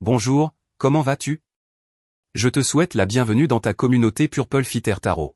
Bonjour, comment vas-tu? Je te souhaite la bienvenue dans ta communauté Purple Fitter Tarot.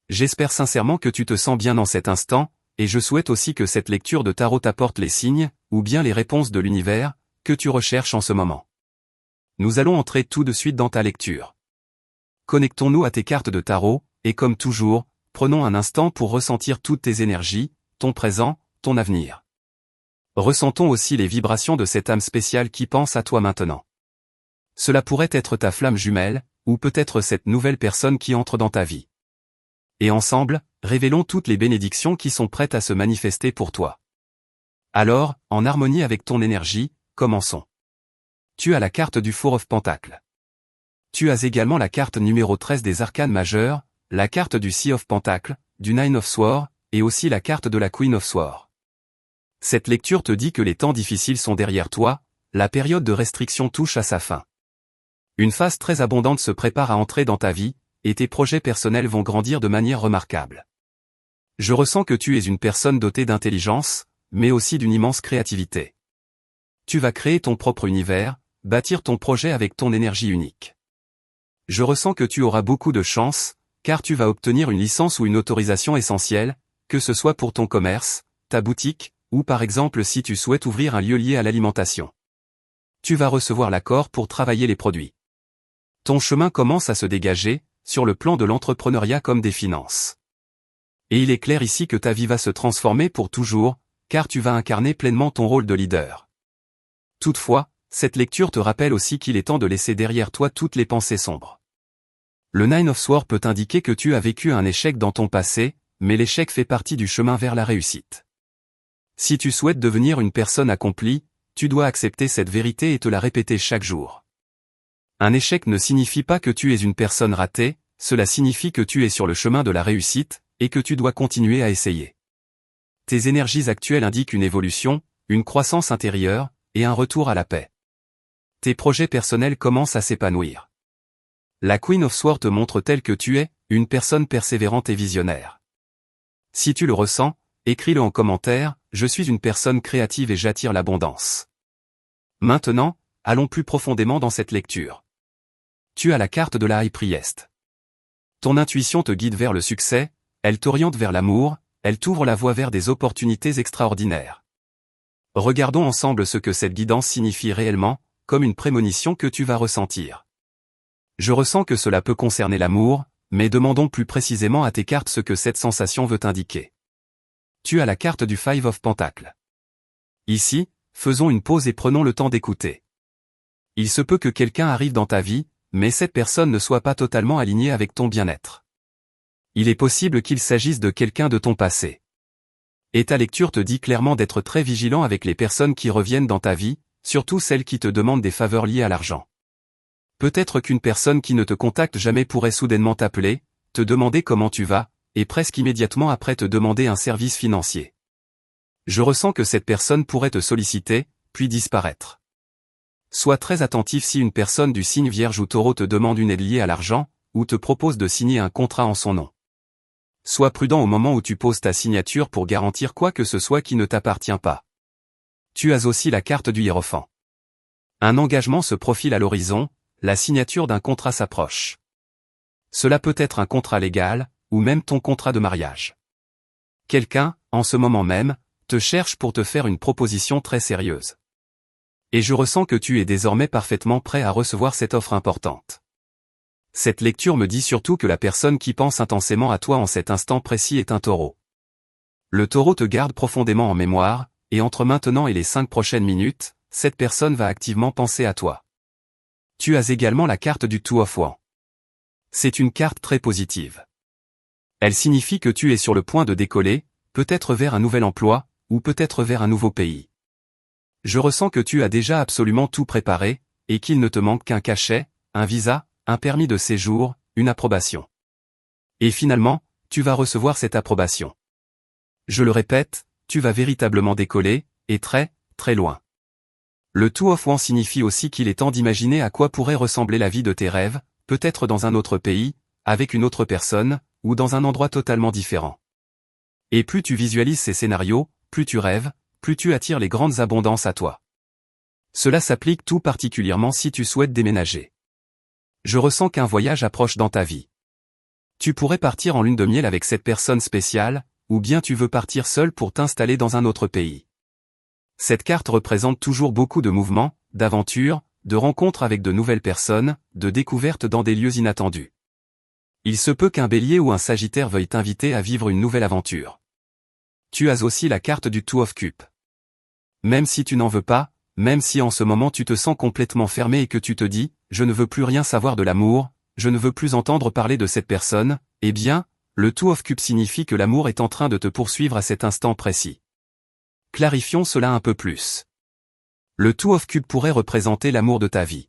J'espère sincèrement que tu te sens bien dans cet instant, et je souhaite aussi que cette lecture de tarot t'apporte les signes, ou bien les réponses de l'univers, que tu recherches en ce moment. Nous allons entrer tout de suite dans ta lecture. Connectons-nous à tes cartes de tarot, et comme toujours, prenons un instant pour ressentir toutes tes énergies, ton présent, ton avenir. Ressentons aussi les vibrations de cette âme spéciale qui pense à toi maintenant. Cela pourrait être ta flamme jumelle, ou peut-être cette nouvelle personne qui entre dans ta vie. Et ensemble, révélons toutes les bénédictions qui sont prêtes à se manifester pour toi. Alors, en harmonie avec ton énergie, commençons. Tu as la carte du Four of Pentacles. Tu as également la carte numéro 13 des arcanes majeurs, la carte du Sea of Pentacles, du Nine of Swords, et aussi la carte de la Queen of Swords. Cette lecture te dit que les temps difficiles sont derrière toi, la période de restriction touche à sa fin. Une phase très abondante se prépare à entrer dans ta vie, et tes projets personnels vont grandir de manière remarquable. Je ressens que tu es une personne dotée d'intelligence, mais aussi d'une immense créativité. Tu vas créer ton propre univers, bâtir ton projet avec ton énergie unique. Je ressens que tu auras beaucoup de chance, car tu vas obtenir une licence ou une autorisation essentielle, que ce soit pour ton commerce, ta boutique, ou par exemple si tu souhaites ouvrir un lieu lié à l'alimentation. Tu vas recevoir l'accord pour travailler les produits. Ton chemin commence à se dégager, sur le plan de l'entrepreneuriat comme des finances. Et il est clair ici que ta vie va se transformer pour toujours, car tu vas incarner pleinement ton rôle de leader. Toutefois, cette lecture te rappelle aussi qu'il est temps de laisser derrière toi toutes les pensées sombres. Le Nine of Swords peut indiquer que tu as vécu un échec dans ton passé, mais l'échec fait partie du chemin vers la réussite. Si tu souhaites devenir une personne accomplie, tu dois accepter cette vérité et te la répéter chaque jour. Un échec ne signifie pas que tu es une personne ratée, cela signifie que tu es sur le chemin de la réussite, et que tu dois continuer à essayer. Tes énergies actuelles indiquent une évolution, une croissance intérieure, et un retour à la paix. Tes projets personnels commencent à s'épanouir. La Queen of Swords te montre tel que tu es, une personne persévérante et visionnaire. Si tu le ressens, écris-le en commentaire, je suis une personne créative et j'attire l'abondance. Maintenant, allons plus profondément dans cette lecture. Tu as la carte de la High Priest. Ton intuition te guide vers le succès, elle t'oriente vers l'amour, elle t'ouvre la voie vers des opportunités extraordinaires. Regardons ensemble ce que cette guidance signifie réellement, comme une prémonition que tu vas ressentir. Je ressens que cela peut concerner l'amour, mais demandons plus précisément à tes cartes ce que cette sensation veut indiquer. Tu as la carte du Five of Pentacles. Ici, faisons une pause et prenons le temps d'écouter. Il se peut que quelqu'un arrive dans ta vie, mais cette personne ne soit pas totalement alignée avec ton bien-être. Il est possible qu'il s'agisse de quelqu'un de ton passé. Et ta lecture te dit clairement d'être très vigilant avec les personnes qui reviennent dans ta vie, surtout celles qui te demandent des faveurs liées à l'argent. Peut-être qu'une personne qui ne te contacte jamais pourrait soudainement t'appeler, te demander comment tu vas, et presque immédiatement après te demander un service financier. Je ressens que cette personne pourrait te solliciter, puis disparaître. Sois très attentif si une personne du signe Vierge ou Taureau te demande une aide liée à l'argent, ou te propose de signer un contrat en son nom. Sois prudent au moment où tu poses ta signature pour garantir quoi que ce soit qui ne t'appartient pas. Tu as aussi la carte du Hiérophant. Un engagement se profile à l'horizon, la signature d'un contrat s'approche. Cela peut être un contrat légal, ou même ton contrat de mariage. Quelqu'un, en ce moment même, te cherche pour te faire une proposition très sérieuse. Et je ressens que tu es désormais parfaitement prêt à recevoir cette offre importante. Cette lecture me dit surtout que la personne qui pense intensément à toi en cet instant précis est un taureau. Le taureau te garde profondément en mémoire, et entre maintenant et les 5 prochaines minutes, cette personne va activement penser à toi. Tu as également la carte du Two of Wands. C'est une carte très positive. Elle signifie que tu es sur le point de décoller, peut-être vers un nouvel emploi, ou peut-être vers un nouveau pays. Je ressens que tu as déjà absolument tout préparé, et qu'il ne te manque qu'un cachet, un visa, un permis de séjour, une approbation. Et finalement, tu vas recevoir cette approbation. Je le répète, tu vas véritablement décoller, et très, très loin. Le Two of Wands signifie aussi qu'il est temps d'imaginer à quoi pourrait ressembler la vie de tes rêves, peut-être dans un autre pays, avec une autre personne, ou dans un endroit totalement différent. Et plus tu visualises ces scénarios, plus tu rêves, plus tu attires les grandes abondances à toi. Cela s'applique tout particulièrement si tu souhaites déménager. Je ressens qu'un voyage approche dans ta vie. Tu pourrais partir en lune de miel avec cette personne spéciale, ou bien tu veux partir seul pour t'installer dans un autre pays. Cette carte représente toujours beaucoup de mouvements, d'aventures, de rencontres avec de nouvelles personnes, de découvertes dans des lieux inattendus. Il se peut qu'un bélier ou un sagittaire veuille t'inviter à vivre une nouvelle aventure. Tu as aussi la carte du Two of Cups. Même si tu n'en veux pas, même si en ce moment tu te sens complètement fermé et que tu te dis « je ne veux plus rien savoir de l'amour, je ne veux plus entendre parler de cette personne », eh bien, le Two of Cups signifie que l'amour est en train de te poursuivre à cet instant précis. Clarifions cela un peu plus. Le Two of Cups pourrait représenter l'amour de ta vie.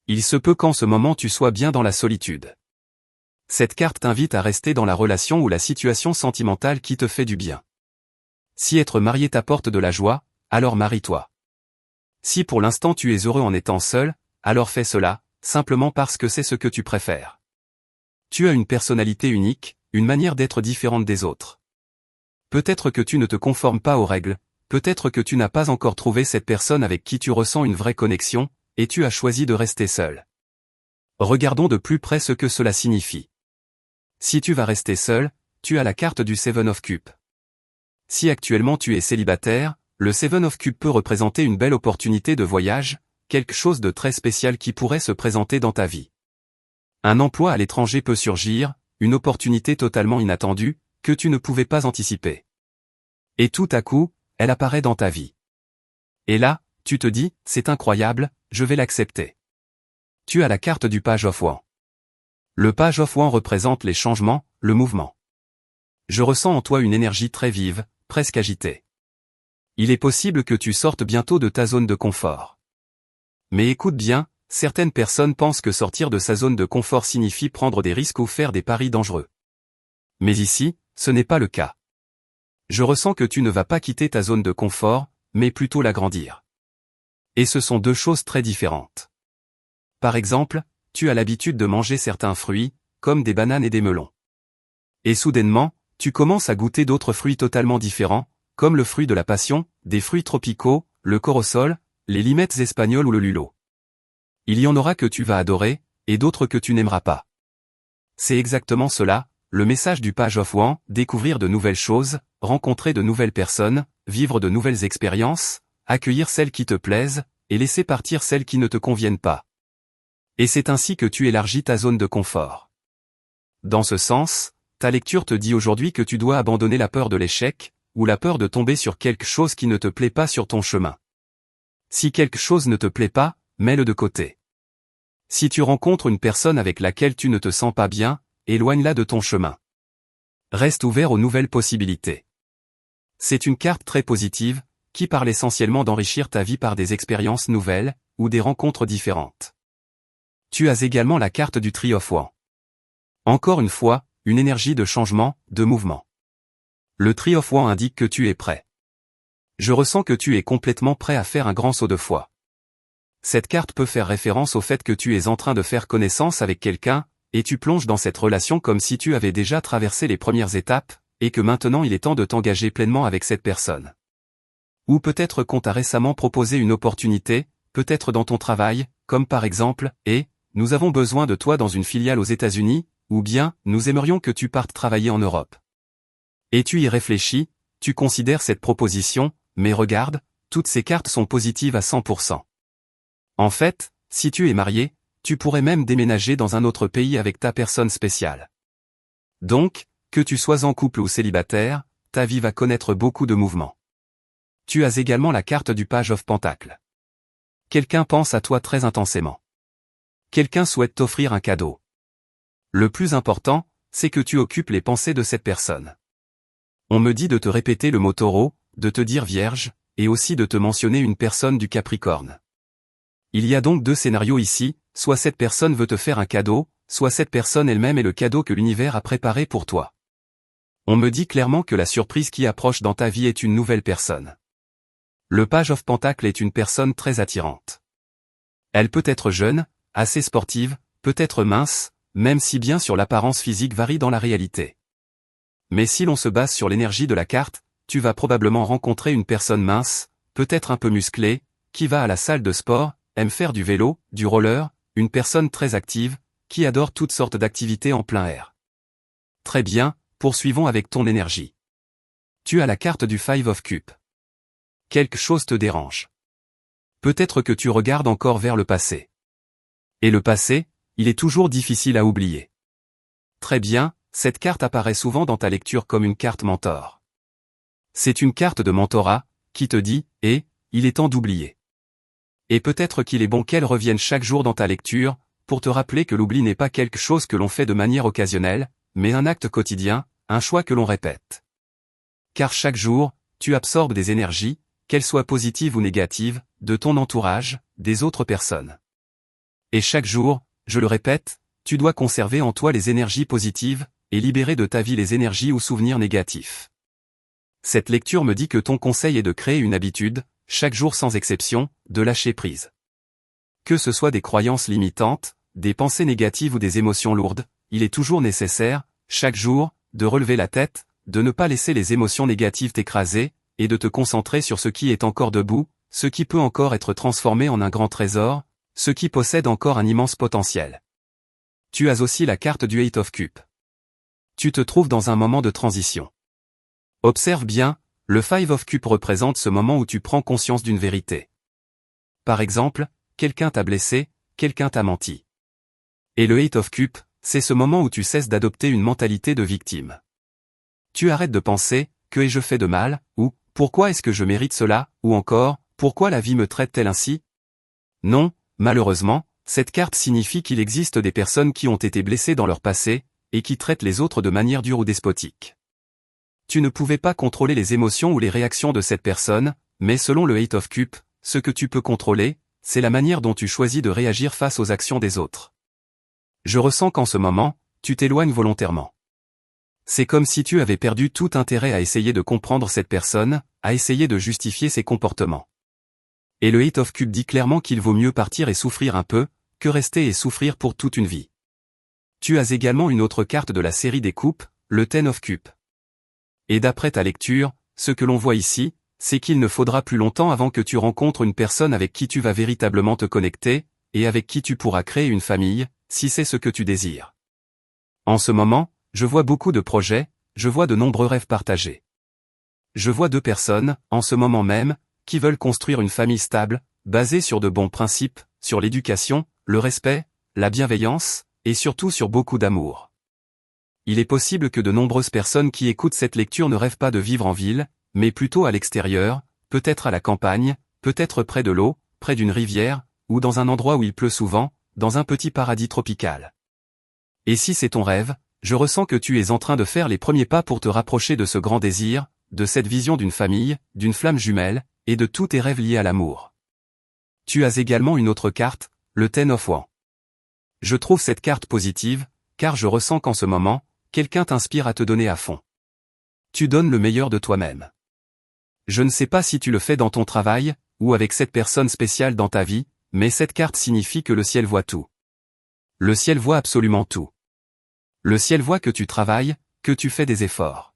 Il se peut qu'en ce moment tu sois bien dans la solitude. Cette carte t'invite à rester dans la relation ou la situation sentimentale qui te fait du bien. Si être marié t'apporte de la joie, alors marie-toi. Si pour l'instant tu es heureux en étant seul, alors fais cela, simplement parce que c'est ce que tu préfères. Tu as une personnalité unique, une manière d'être différente des autres. Peut-être que tu ne te conformes pas aux règles, peut-être que tu n'as pas encore trouvé cette personne avec qui tu ressens une vraie connexion, et tu as choisi de rester seul. Regardons de plus près ce que cela signifie. Si tu vas rester seul, tu as la carte du Seven of Cups. Si actuellement tu es célibataire, le Seven of Cups peut représenter une belle opportunité de voyage, quelque chose de très spécial qui pourrait se présenter dans ta vie. Un emploi à l'étranger peut surgir, une opportunité totalement inattendue, que tu ne pouvais pas anticiper. Et tout à coup, elle apparaît dans ta vie. Et là, tu te dis, c'est incroyable, je vais l'accepter. Tu as la carte du Page of Wands. Le Page of Wands représente les changements, le mouvement. Je ressens en toi une énergie très vive, presque agitée. Il est possible que tu sortes bientôt de ta zone de confort. Mais écoute bien, certaines personnes pensent que sortir de sa zone de confort signifie prendre des risques ou faire des paris dangereux. Mais ici, ce n'est pas le cas. Je ressens que tu ne vas pas quitter ta zone de confort, mais plutôt l'agrandir. Et ce sont deux choses très différentes. Par exemple, tu as l'habitude de manger certains fruits, comme des bananes et des melons. Et soudainement, tu commences à goûter d'autres fruits totalement différents, comme le fruit de la passion, des fruits tropicaux, le corosol, les limettes espagnoles ou le lulo. Il y en aura que tu vas adorer, et d'autres que tu n'aimeras pas. C'est exactement cela, le message du Page of Wands, découvrir de nouvelles choses, rencontrer de nouvelles personnes, vivre de nouvelles expériences, accueillir celles qui te plaisent, et laisser partir celles qui ne te conviennent pas. Et c'est ainsi que tu élargis ta zone de confort. Dans ce sens, ta lecture te dit aujourd'hui que tu dois abandonner la peur de l'échec, ou la peur de tomber sur quelque chose qui ne te plaît pas sur ton chemin. Si quelque chose ne te plaît pas, mets-le de côté. Si tu rencontres une personne avec laquelle tu ne te sens pas bien, éloigne-la de ton chemin. Reste ouvert aux nouvelles possibilités. C'est une carte très positive, qui parle essentiellement d'enrichir ta vie par des expériences nouvelles, ou des rencontres différentes. Tu as également la carte du Three of Wands. Encore une fois, une énergie de changement, de mouvement. Le Three of Wands indique que tu es prêt. Je ressens que tu es complètement prêt à faire un grand saut de foi. Cette carte peut faire référence au fait que tu es en train de faire connaissance avec quelqu'un, et tu plonges dans cette relation comme si tu avais déjà traversé les premières étapes, et que maintenant il est temps de t'engager pleinement avec cette personne. Ou peut-être qu'on t'a récemment proposé une opportunité, peut-être dans ton travail, comme par exemple, nous avons besoin de toi dans une filiale aux États-Unis, ou bien, nous aimerions que tu partes travailler en Europe. Et tu y réfléchis, tu considères cette proposition, mais regarde, toutes ces cartes sont positives à 100%. En fait, si tu es marié, tu pourrais même déménager dans un autre pays avec ta personne spéciale. Donc, que tu sois en couple ou célibataire, ta vie va connaître beaucoup de mouvements. Tu as également la carte du Page of Pentacles. Quelqu'un pense à toi très intensément. Quelqu'un souhaite t'offrir un cadeau. Le plus important, c'est que tu occupes les pensées de cette personne. On me dit de te répéter le mot taureau, de te dire vierge, et aussi de te mentionner une personne du Capricorne. Il y a donc deux scénarios ici, soit cette personne veut te faire un cadeau, soit cette personne elle-même est le cadeau que l'univers a préparé pour toi. On me dit clairement que la surprise qui approche dans ta vie est une nouvelle personne. Le Page of Pentacles est une personne très attirante. Elle peut être jeune, assez sportive, peut être mince, même si bien sûr l'apparence physique varie dans la réalité. Mais si l'on se base sur l'énergie de la carte, tu vas probablement rencontrer une personne mince, peut-être un peu musclée, qui va à la salle de sport, aime faire du vélo, du roller, une personne très active, qui adore toutes sortes d'activités en plein air. Très bien, poursuivons avec ton énergie. Tu as la carte du Five of Cups. Quelque chose te dérange. Peut-être que tu regardes encore vers le passé. Et le passé, il est toujours difficile à oublier. Très bien, cette carte apparaît souvent dans ta lecture comme une carte mentor. C'est une carte de mentorat, qui te dit, il est temps d'oublier. Et peut-être qu'il est bon qu'elle revienne chaque jour dans ta lecture, pour te rappeler que l'oubli n'est pas quelque chose que l'on fait de manière occasionnelle, mais un acte quotidien, un choix que l'on répète. Car chaque jour, tu absorbes des énergies, qu'elles soient positives ou négatives, de ton entourage, des autres personnes. Et chaque jour, je le répète, tu dois conserver en toi les énergies positives, et libérer de ta vie les énergies ou souvenirs négatifs. Cette lecture me dit que ton conseil est de créer une habitude, chaque jour sans exception, de lâcher prise. Que ce soit des croyances limitantes, des pensées négatives ou des émotions lourdes, il est toujours nécessaire, chaque jour, de relever la tête, de ne pas laisser les émotions négatives t'écraser, et de te concentrer sur ce qui est encore debout, ce qui peut encore être transformé en un grand trésor, ce qui possède encore un immense potentiel. Tu as aussi la carte du Eight of Cups. Tu te trouves dans un moment de transition. Observe bien, le Five of Cups représente ce moment où tu prends conscience d'une vérité. Par exemple, quelqu'un t'a blessé, quelqu'un t'a menti. Et le Eight of Cups, c'est ce moment où tu cesses d'adopter une mentalité de victime. Tu arrêtes de penser, que ai-je fait de mal, ou, pourquoi est-ce que je mérite cela, ou encore, pourquoi la vie me traite-t-elle ainsi? Non, malheureusement, cette carte signifie qu'il existe des personnes qui ont été blessées dans leur passé, et qui traitent les autres de manière dure ou despotique. Tu ne pouvais pas contrôler les émotions ou les réactions de cette personne, mais selon le Eight of Cups, ce que tu peux contrôler, c'est la manière dont tu choisis de réagir face aux actions des autres. Je ressens qu'en ce moment, tu t'éloignes volontairement. C'est comme si tu avais perdu tout intérêt à essayer de comprendre cette personne, à essayer de justifier ses comportements. Et le Eight of Cups dit clairement qu'il vaut mieux partir et souffrir un peu, que rester et souffrir pour toute une vie. Tu as également une autre carte de la série des coupes, le Ten of Cups. Et d'après ta lecture, ce que l'on voit ici, c'est qu'il ne faudra plus longtemps avant que tu rencontres une personne avec qui tu vas véritablement te connecter, et avec qui tu pourras créer une famille, si c'est ce que tu désires. En ce moment, je vois beaucoup de projets, je vois de nombreux rêves partagés. Je vois 2 personnes, en ce moment même, qui veulent construire une famille stable, basée sur de bons principes, sur l'éducation, le respect, la bienveillance, et surtout sur beaucoup d'amour. Il est possible que de nombreuses personnes qui écoutent cette lecture ne rêvent pas de vivre en ville, mais plutôt à l'extérieur, peut-être à la campagne, peut-être près de l'eau, près d'une rivière, ou dans un endroit où il pleut souvent, dans un petit paradis tropical. Et si c'est ton rêve, je ressens que tu es en train de faire les premiers pas pour te rapprocher de ce grand désir, de cette vision d'une famille, d'une flamme jumelle, et de tous tes rêves liés à l'amour. Tu as également une autre carte, le Ten of Wands. Je trouve cette carte positive, car je ressens qu'en ce moment, quelqu'un t'inspire à te donner à fond. Tu donnes le meilleur de toi-même. Je ne sais pas si tu le fais dans ton travail, ou avec cette personne spéciale dans ta vie, mais cette carte signifie que le ciel voit tout. Le ciel voit absolument tout. Le ciel voit que tu travailles, que tu fais des efforts.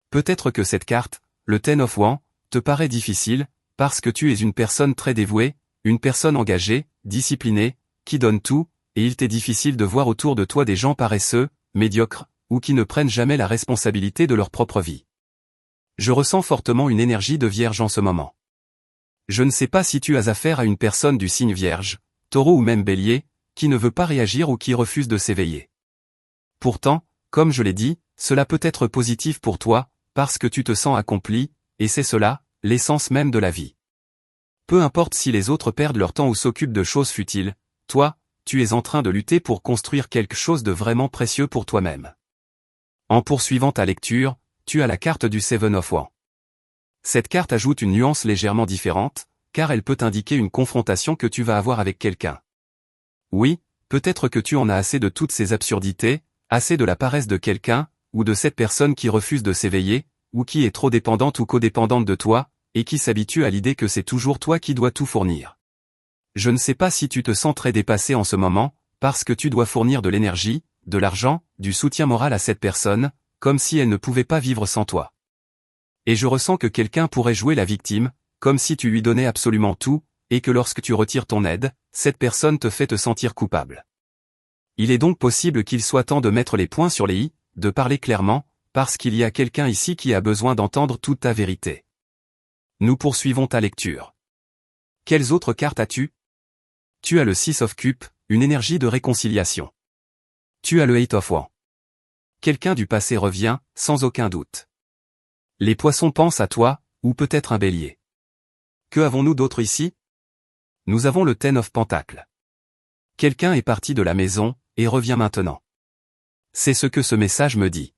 Peut-être que cette carte, le Ten of Wands, te paraît difficile, parce que tu es une personne très dévouée, une personne engagée, disciplinée, qui donne tout, et il t'est difficile de voir autour de toi des gens paresseux, médiocres, ou qui ne prennent jamais la responsabilité de leur propre vie. Je ressens fortement une énergie de Vierge en ce moment. Je ne sais pas si tu as affaire à une personne du signe Vierge, Taureau ou même Bélier, qui ne veut pas réagir ou qui refuse de s'éveiller. Pourtant, comme je l'ai dit, cela peut être positif pour toi, parce que tu te sens accompli, et c'est cela, l'essence même de la vie. Peu importe si les autres perdent leur temps ou s'occupent de choses futiles, toi, tu es en train de lutter pour construire quelque chose de vraiment précieux pour toi-même. En poursuivant ta lecture, tu as la carte du Seven of Wands. Cette carte ajoute une nuance légèrement différente, car elle peut indiquer une confrontation que tu vas avoir avec quelqu'un. Oui, peut-être que tu en as assez de toutes ces absurdités, assez de la paresse de quelqu'un, ou de cette personne qui refuse de s'éveiller, ou qui est trop dépendante ou codépendante de toi, et qui s'habitue à l'idée que c'est toujours toi qui dois tout fournir. Je ne sais pas si tu te sens très dépassé en ce moment, parce que tu dois fournir de l'énergie, de l'argent, du soutien moral à cette personne, comme si elle ne pouvait pas vivre sans toi. Et je ressens que quelqu'un pourrait jouer la victime, comme si tu lui donnais absolument tout, et que lorsque tu retires ton aide, cette personne te fait te sentir coupable. Il est donc possible qu'il soit temps de mettre les points sur les i, de parler clairement, parce qu'il y a quelqu'un ici qui a besoin d'entendre toute ta vérité. Nous poursuivons ta lecture. Quelles autres cartes as-tu? Tu as le 6 of Cups, une énergie de réconciliation. Tu as le 8 of Wands. Quelqu'un du passé revient, sans aucun doute. Les poissons pensent à toi, ou peut-être un bélier. Que avons-nous d'autre ici? Nous avons le 10 of Pentacles. Quelqu'un est parti de la maison, et revient maintenant. C'est ce que ce message me dit.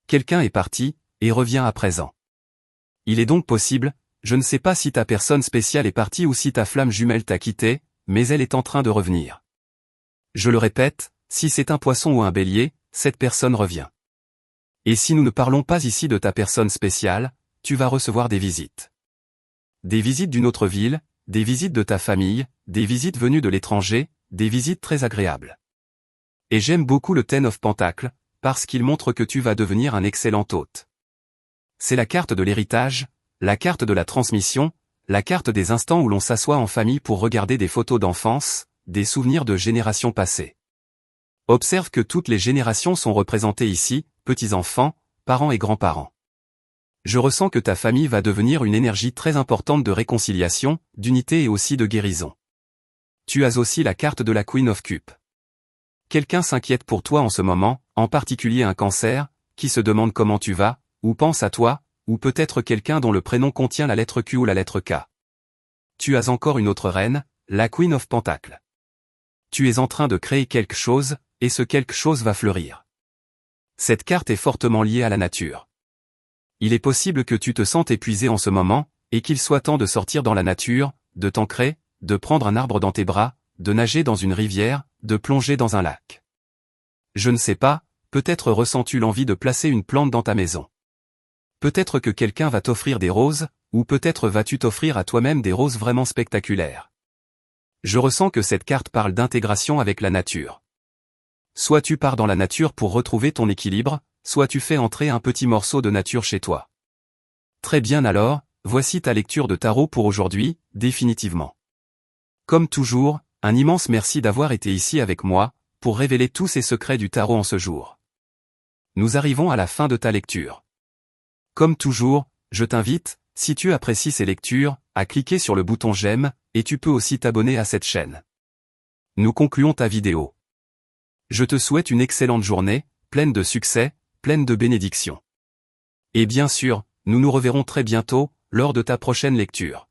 Quelqu'un est parti, et revient à présent. Il est donc possible, je ne sais pas si ta personne spéciale est partie ou si ta flamme jumelle t'a quitté, mais elle est en train de revenir. Je le répète, si c'est un poisson ou un bélier, cette personne revient. Et si nous ne parlons pas ici de ta personne spéciale, tu vas recevoir des visites. Des visites d'une autre ville, des visites de ta famille, des visites venues de l'étranger, des visites très agréables. Et j'aime beaucoup le 10 of Pentacles, parce qu'il montre que tu vas devenir un excellent hôte. C'est la carte de l'héritage, la carte de la transmission, la carte des instants où l'on s'assoit en famille pour regarder des photos d'enfance, des souvenirs de générations passées. Observe que toutes les générations sont représentées ici, petits-enfants, parents et grands-parents. Je ressens que ta famille va devenir une énergie très importante de réconciliation, d'unité et aussi de guérison. Tu as aussi la carte de la Queen of Cups. Quelqu'un s'inquiète pour toi en ce moment, en particulier un cancer, qui se demande comment tu vas, ou pense à toi, ou peut-être quelqu'un dont le prénom contient la lettre Q ou la lettre K. Tu as encore une autre reine, la Queen of Pentacles. Tu es en train de créer quelque chose, et ce quelque chose va fleurir. Cette carte est fortement liée à la nature. Il est possible que tu te sentes épuisé en ce moment, et qu'il soit temps de sortir dans la nature, de t'ancrer, de prendre un arbre dans tes bras, de nager dans une rivière, de plonger dans un lac. Je ne sais pas, peut-être ressens-tu l'envie de placer une plante dans ta maison. Peut-être que quelqu'un va t'offrir des roses, ou peut-être vas-tu t'offrir à toi-même des roses vraiment spectaculaires. Je ressens que cette carte parle d'intégration avec la nature. Soit tu pars dans la nature pour retrouver ton équilibre, soit tu fais entrer un petit morceau de nature chez toi. Très bien alors, voici ta lecture de tarot pour aujourd'hui, définitivement. Comme toujours, un immense merci d'avoir été ici avec moi, pour révéler tous ces secrets du tarot en ce jour. Nous arrivons à la fin de ta lecture. Comme toujours, je t'invite, si tu apprécies ces lectures, à cliquer sur le bouton j'aime, et tu peux aussi t'abonner à cette chaîne. Nous concluons ta vidéo. Je te souhaite une excellente journée, pleine de succès, pleine de bénédictions. Et bien sûr, nous nous reverrons très bientôt, lors de ta prochaine lecture.